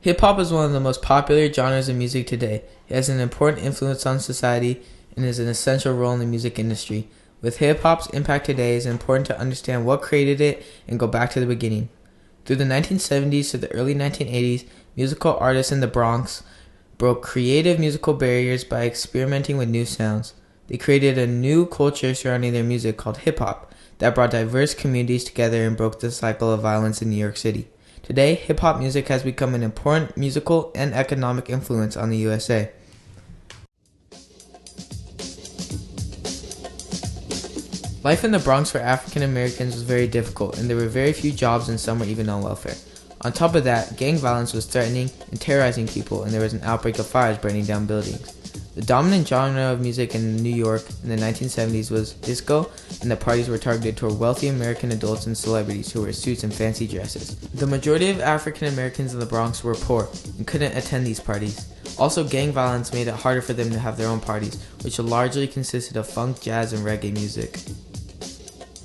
Hip-hop is one of the most popular genres of music today. It has an important influence on society and is an essential role in the music industry. With hip-hop's impact today, it is important to understand what created it and go back to the beginning. Through the 1970s to the early 1980s, musical artists in the Bronx broke creative musical barriers by experimenting with new sounds. They created a new culture surrounding their music called hip-hop that brought diverse communities together and broke the cycle of violence in New York City. Today, hip-hop music has become an important musical and economic influence on the USA. Life in the Bronx for African Americans was very difficult, and there were very few jobs and some were even on welfare. On top of that, gang violence was threatening and terrorizing people, and there was an outbreak of fires burning down buildings. The dominant genre of music in New York in the 1970s was disco, and the parties were targeted toward wealthy American adults and celebrities who wore suits and fancy dresses. The majority of African Americans in the Bronx were poor and couldn't attend these parties. Also, gang violence made it harder for them to have their own parties, which largely consisted of funk, jazz, and reggae music.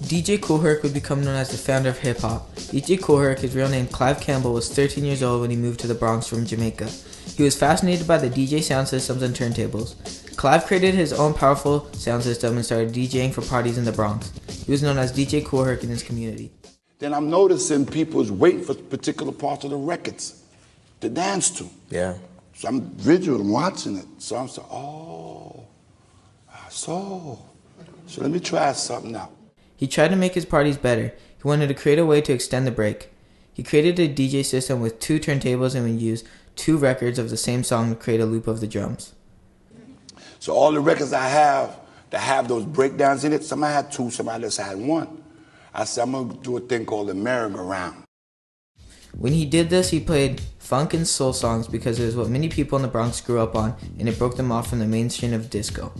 DJ Kool Herc would become known as the founder of hip-hop. DJ Kool Herc, his real name Clive Campbell, was 13 years old when he moved to the Bronx from Jamaica. He was fascinated by the DJ sound systems and turntables. Clive created his own powerful sound system and started DJing for parties in the Bronx. He was known as DJ Kool Herc in his community. Then I'm noticing people's waiting for particular parts of the records to dance to. Yeah. So I'm visual, I'm watching it. So I'm saying, oh, so let me try something out. He tried to make his parties better. He wanted to create a way to extend the break. He created a DJ system with 2 turntables and would use 2 records of the same song to create a loop of the drums. So all the records I have that have those breakdowns in it, some I had 2, some I just had 1. I said, I'm going to do a thing called the merry-go-round. When he did this, he played funk and soul songs because it was what many people in the Bronx grew up on, and it broke them off from the mainstream of disco.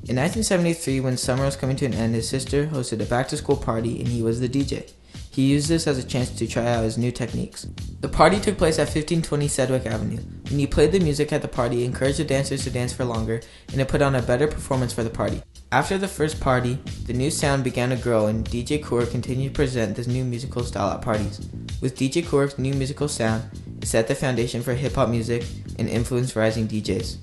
In 1973, when summer was coming to an end, his sister hosted a back-to-school party and he was the DJ. He used this as a chance to try out his new techniques. The party took place at 1520 Sedgwick Avenue. When he played the music at the party, he encouraged the dancers to dance for longer, and it put on a better performance for the party. After the first party, the new sound began to grow, and DJ Kool Herc continued to present this new musical style at parties. With DJ Kool Herc's new musical sound, it set the foundation for hip-hop music and influenced rising DJs.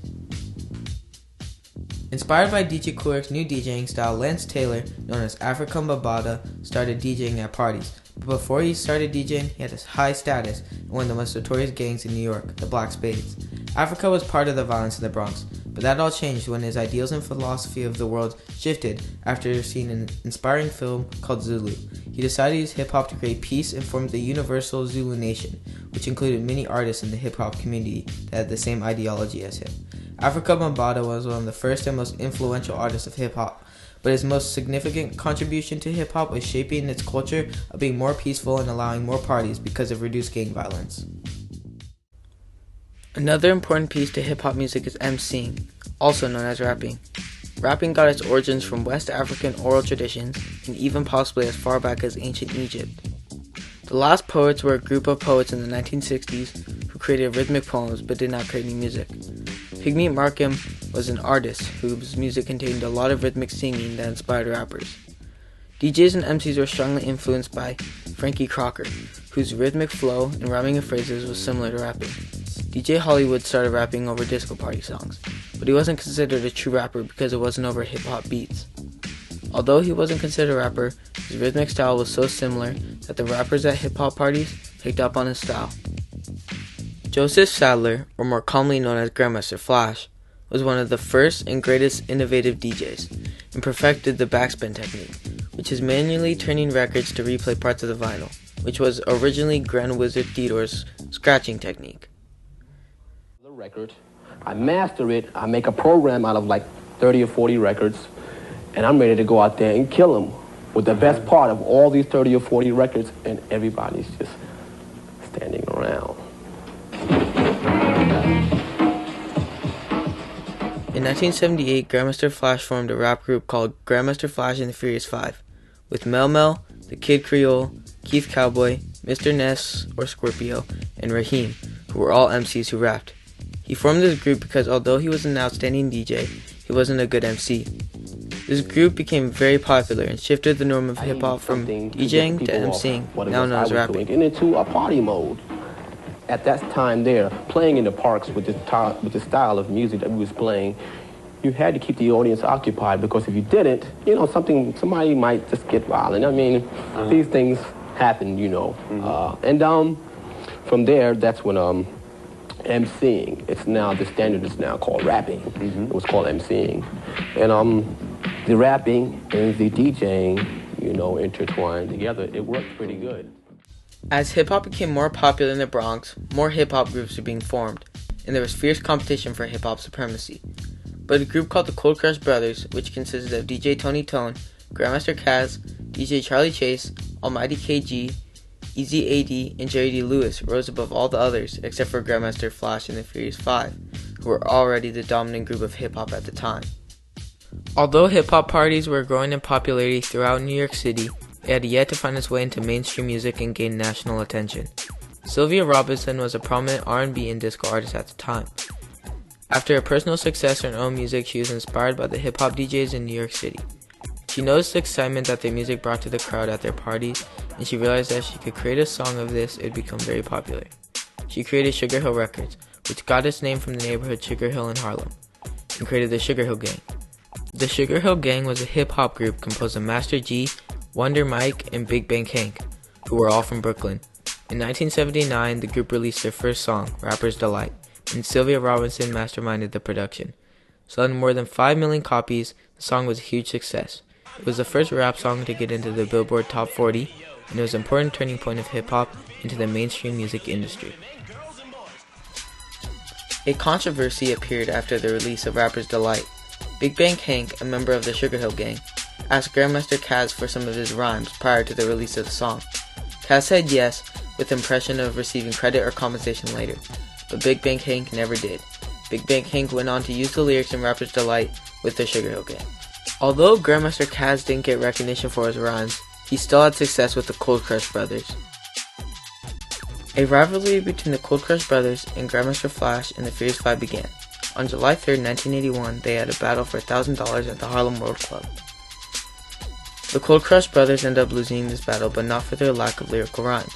Inspired by DJ Kool Herc's new DJing style, Lance Taylor, known as Africa Bambaataa, started DJing at parties. But before he started DJing, he had a high status in one of the most notorious gangs in New York, the Black Spades. Africa was part of the violence in the Bronx, but that all changed when his ideals and philosophy of the world shifted after seeing an inspiring film called Zulu. He decided to use hip-hop to create peace and formed the Universal Zulu Nation, which included many artists in the hip-hop community that had the same ideology as him. Africa Bambaataa was one of the first and most influential artists of hip-hop, but his most significant contribution to hip-hop was shaping its culture of being more peaceful and allowing more parties because of reduced gang violence. Another important piece to hip-hop music is emceeing, also known as rapping. Rapping got its origins from West African oral traditions and even possibly as far back as ancient Egypt. The Last Poets were a group of poets in the 1960s who created rhythmic poems but did not create any music. Pygmy Markham was an artist whose music contained a lot of rhythmic singing that inspired rappers. DJs and MCs were strongly influenced by Frankie Crocker, whose rhythmic flow and rhyming of phrases was similar to rapping. DJ Hollywood started rapping over disco party songs, but he wasn't considered a true rapper because it wasn't over hip-hop beats. Although he wasn't considered a rapper, his rhythmic style was so similar that the rappers at hip-hop parties picked up on his style. Joseph Sadler, or more commonly known as Grandmaster Flash, was one of the first and greatest innovative DJs, and perfected the backspin technique, which is manually turning records to replay parts of the vinyl, which was originally Grand Wizard Theodore's scratching technique. The record, I master it, I make a program out of like 30 or 40 records, and I'm ready to go out there and kill them with the best part of all these 30 or 40 records, and everybody's just standing around. In 1978, Grandmaster Flash formed a rap group called Grandmaster Flash and the Furious Five, with Mel Mel, the Kid Creole, Keith Cowboy, Mr. Ness or Scorpio, and Raheem, who were all MCs who rapped. He formed this group because although he was an outstanding DJ, he wasn't a good MC. This group became very popular and shifted the norm of hip-hop from DJing to MCing, now known as rapping. Into a party mode. at that time there, playing in the parks with the style of music that we was playing, you had to keep the audience occupied, because if you didn't, somebody might just get violent. I mean, these things happen, from there, that's when MCing. It's now, the standard is now called rapping. It was called MCing. And the rapping and the DJing, intertwined together. It worked pretty good. As hip-hop became more popular in the Bronx, more hip-hop groups were being formed, and there was fierce competition for hip-hop supremacy. But a group called the Cold Crush Brothers, which consisted of DJ Tony Tone, Grandmaster Caz, DJ Charlie Chase, Almighty KG, Easy AD, and Jerry D. Lewis, rose above all the others, except for Grandmaster Flash and the Furious Five, who were already the dominant group of hip-hop at the time. Although hip-hop parties were growing in popularity throughout New York City, it had yet to find its way into mainstream music and gain national attention. Sylvia Robinson was a prominent R&B and disco artist at the time. After her personal success in her own music, she was inspired by the hip-hop DJs in New York City. She noticed the excitement that their music brought to the crowd at their parties, and she realized that if she could create a song of this, it would become very popular. She created Sugar Hill Records, which got its name from the neighborhood Sugar Hill in Harlem, and created the Sugar Hill Gang. The Sugar Hill Gang was a hip-hop group composed of Master G, Wonder Mike, and Big Bang Hank, who were all from Brooklyn. In 1979, the group released their first song, Rapper's Delight, and Sylvia Robinson masterminded the production. Selling more than 5 million copies, the song was a huge success. It was the first rap song to get into the Billboard Top 40, and it was an important turning point of hip-hop into the mainstream music industry. A controversy appeared after the release of Rapper's Delight. Big Bang Hank, a member of the Sugar Hill Gang, asked Grandmaster Caz for some of his rhymes prior to the release of the song. Caz said yes, with the impression of receiving credit or compensation later, but Big Bang Hank never did. Big Bang Hank went on to use the lyrics in Rapper's Delight with the Sugar Hill Gang. Although Grandmaster Caz didn't get recognition for his rhymes, he still had success with the Cold Crush Brothers. A rivalry between the Cold Crush Brothers and Grandmaster Flash and the Furious Five began. On July 3, 1981, they had a battle for $1,000 at the Harlem World Club. The Cold Crush Brothers ended up losing this battle, but not for their lack of lyrical rhymes.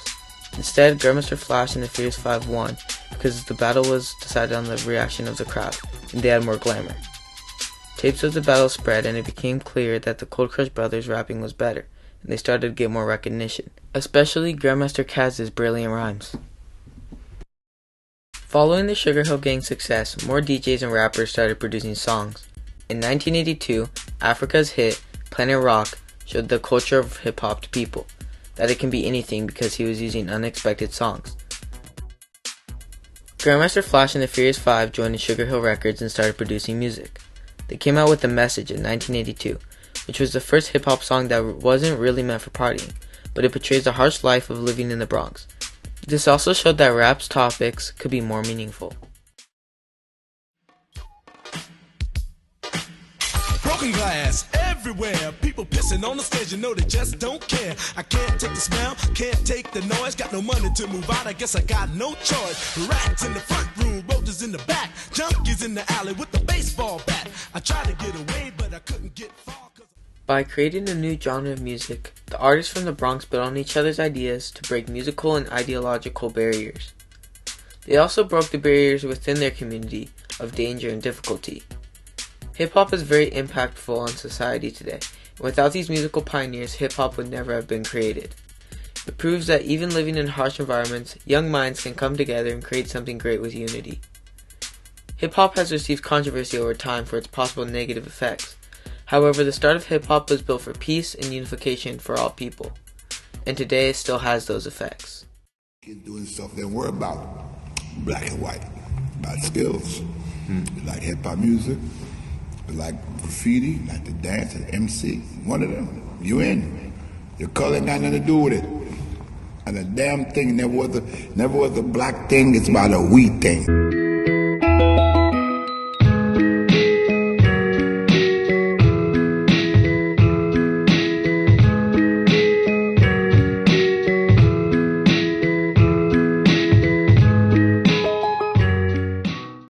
Instead, Grandmaster Flash and the Furious Five won because the battle was decided on the reaction of the crowd, and they had more glamour. Tapes of the battle spread, and it became clear that the Cold Crush Brothers' rapping was better, and they started to get more recognition, especially Grandmaster Caz's brilliant rhymes. Following the Sugar Hill Gang's success, more DJs and rappers started producing songs. In 1982, Africa's hit, Planet Rock, showed the culture of hip-hop to people, that it can be anything because he was using unexpected songs. Grandmaster Flash and the Furious Five joined the Sugar Hill Records and started producing music. They came out with The Message in 1982, which was the first hip-hop song that wasn't really meant for partying, but it portrays the harsh life of living in the Bronx. This also showed that rap's topics could be more meaningful. Broken glass everywhere, people pissing on the stage, they just don't care. I can't take the smell, can't take the noise, got no money to move out, I guess I got no choice. Rats in the front room, roaches in the back, junkies in the alley with the baseball bat. I tried to get away, but I couldn't get far. By creating a new genre of music, the artists from the Bronx built on each other's ideas to break musical and ideological barriers. They also broke the barriers within their community of danger and difficulty. Hip-hop is very impactful on society today, and without these musical pioneers, hip-hop would never have been created. It proves that even living in harsh environments, young minds can come together and create something great with unity. Hip-hop has received controversy over time for its possible negative effects. However, the start of hip-hop was built for peace and unification for all people, and today it still has those effects. Kids doing stuff they worry about black and white, about skills. They like hip-hop music, they like graffiti, like the dance and MC. One of them, you in. Your color ain't got nothing to do with it. And the damn thing never was a black thing, it's about a we thing.